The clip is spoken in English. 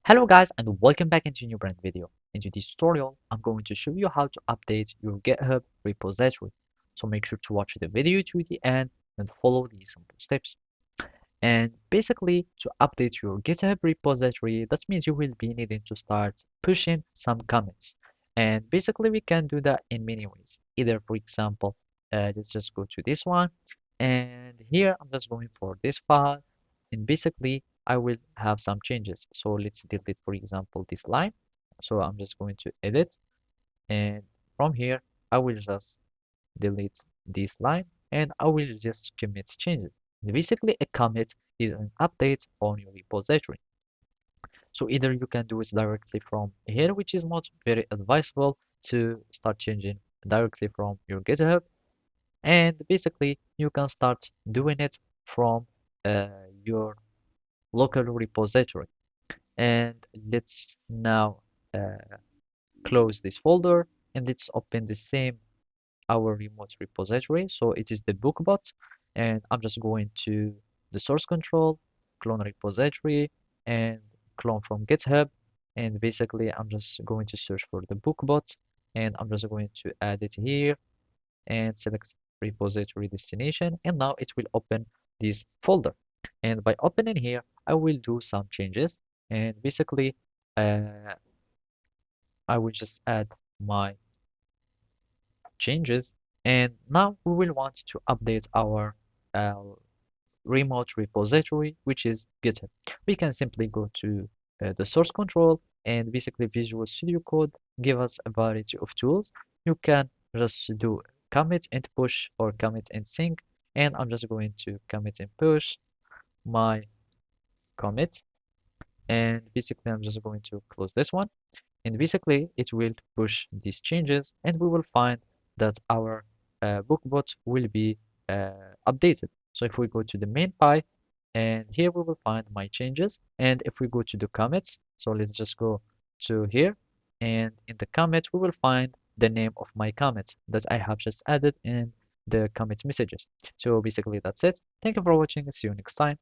Hello guys and welcome back into a new brand video. In today's tutorial, I'm going to show you how to update your GitHub repository. So make sure to watch the video to the end and follow these simple steps. And basically, to update your GitHub repository, that means you will be needing to start pushing some commits. And basically, we can do that in many ways. Either, for example, let's just go to this one. And here, I'm just going for this file. And basically, I will have some changes. So let's delete, for example, this line. So I'm just going to edit. And from here, I will just delete this line and I will just commit changes. Basically, a commit is an update on your repository. So either you can do it directly from here, which is not very advisable to start changing directly from your GitHub. And basically, you can start doing it from your local repository. And let's now uh, close this folder and let's open the same our remote repository. So it is the bookbot, and I'm just going to the source control, clone repository, and clone from GitHub. And basically, I'm just going to search for the bookbot, and I'm just going to add it here and select repository destination. And now it will open this folder. And by opening here, I will do some changes. And basically, uh, I will just add my changes. And now we will want to update our uh, remote repository, which is GitHub. We can simply go to the source control and basically Visual Studio Code give us a variety of tools. You can just do commit and push or commit and sync. And I'm just going to commit and push my commit. And basically, I'm just going to close this one. And basically, it will push these changes and we will find that our bookbot will be updated. So if we go to the main py, and here we will find my changes. And if we go to the commits, so let's just go to here. And in the commit, we will find the name of my commit that I have just added in the commit messages. So basically, that's it. Thank you for watching. See you next time.